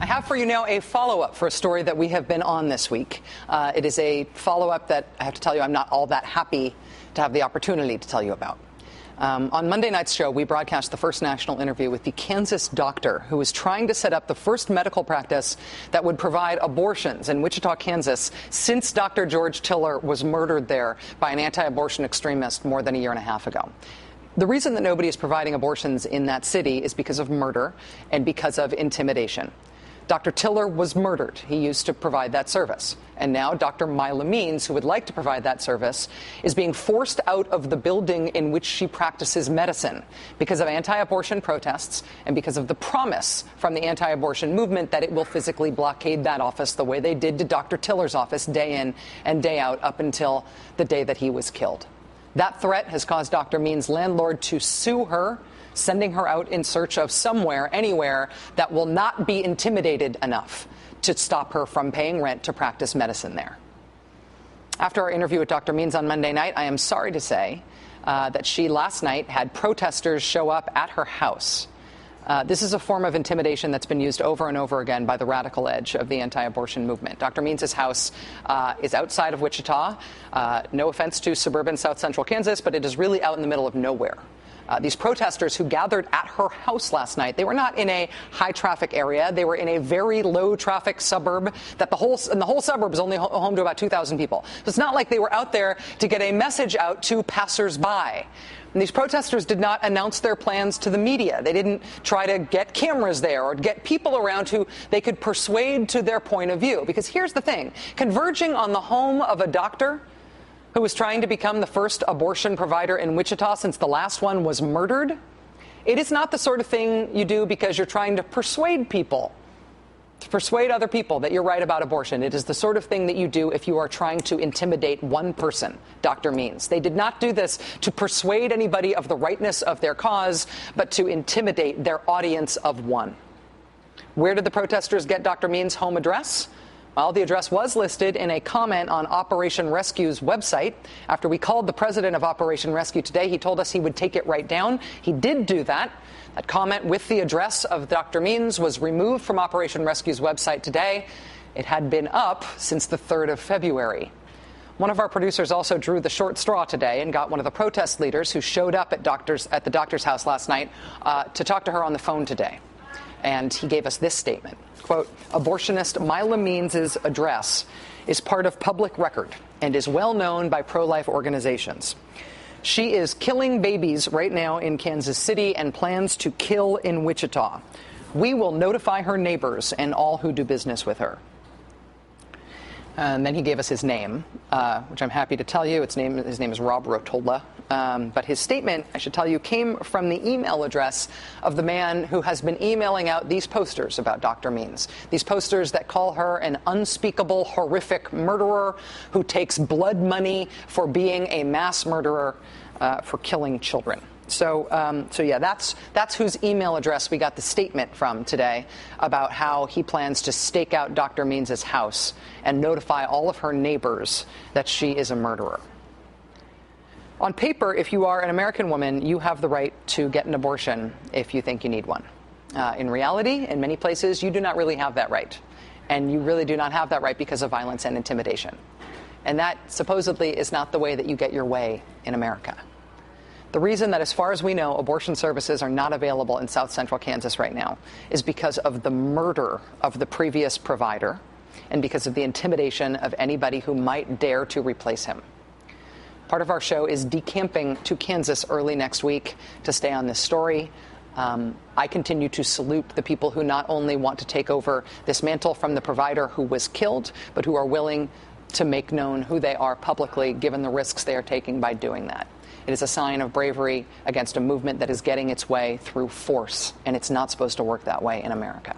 have for you now a follow-up for a story that we have been on this week. It is a follow-up that I have to tell you I'm not all that happy to have the opportunity to tell you about. On Monday night's show, we broadcast the first national interview with the Kansas doctor who was trying to set up the first medical practice that would provide abortions in Wichita, Kansas, since Dr. George Tiller was murdered there by an anti-abortion extremist more than a year and a half ago. The reason that nobody is providing abortions in that city is because of murder and because of intimidation. Dr. Tiller was murdered. He used to provide that service. And now Dr. Mila Means, who would like to provide that service, is being forced out of the building in which she practices medicine because of anti-abortion protests and because of the promise from the anti-abortion movement that it will physically blockade that office the way they did to Dr. Tiller's office day in and day out up until the day that he was killed. That threat has caused Dr. Means' landlord to sue her, sending her out in search of somewhere, anywhere, that will not be intimidated enough to stop her from paying rent to practice medicine there. After our interview with Dr. Means on Monday night, I am sorry to say that she last night had protesters show up at her house. This is a form of intimidation that's been used over and over again by the radical edge of the anti-abortion movement. Dr. Means' house is outside of Wichita. No offense to suburban South Central Kansas, but it is really out in the middle of nowhere. These protesters who gathered at her house last night, they were not in a high-traffic area. They were in a very low-traffic suburb that the whole suburb is only home to about 2,000 people. So it's not like they were out there to get a message out to passersby. And these protesters did not announce their plans to the media. They didn't try to get cameras there or get people around who they could persuade to their point of view. Because here's the thing. Converging on the home of a doctor who was trying to become the first abortion provider in Wichita since the last one was murdered, it is not the sort of thing you do because you're trying to persuade people, to persuade other people that you're right about abortion. It is the sort of thing that you do if you are trying to intimidate one person, Dr. Means. They did not do this to persuade anybody of the rightness of their cause, but to intimidate their audience of one. Where did the protesters get Dr. Means' home address? Well, the address was listed in a comment on Operation Rescue's website. After we called the president of Operation Rescue today, he told us he would take it right down. He did do that. That comment with the address of Dr. Means was removed from Operation Rescue's website today. It had been up since the 3rd of February. One of our producers also drew the short straw today and got one of the protest leaders who showed up at the doctor's house last night to talk to her on the phone today. And he gave us this statement. Quote, abortionist Mila Means' address is part of public record and is well known by pro-life organizations. She is killing babies right now in Kansas City and plans to kill in Wichita. We will notify her neighbors and all who do business with her. And then he gave us his name, which I'm happy to tell you. His name is Rob Rotola. But his statement, I should tell you, came from the email address of the man who has been emailing out these posters about Dr. Means. These posters that call her an unspeakable, horrific murderer who takes blood money for being a mass murderer for killing children. So yeah, that's whose email address we got the statement from today about how he plans to stake out Dr. Means' house and notify all of her neighbors that she is a murderer. On paper, if you are an American woman, you have the right to get an abortion if you think you need one. In reality, in many places, you do not really have that right. And you really do not have that right because of violence and intimidation. And that supposedly is not the way that you get your way in America. The reason that, as far as we know, abortion services are not available in South Central Kansas right now is because of the murder of the previous provider and because of the intimidation of anybody who might dare to replace him. Part of our show is decamping to Kansas early next week to stay on this story. I continue to salute the people who not only want to take over this mantle from the provider who was killed, but who are willing to make known who they are publicly, given the risks they are taking by doing that. It is a sign of bravery against a movement that is getting its way through force, and it's not supposed to work that way in America.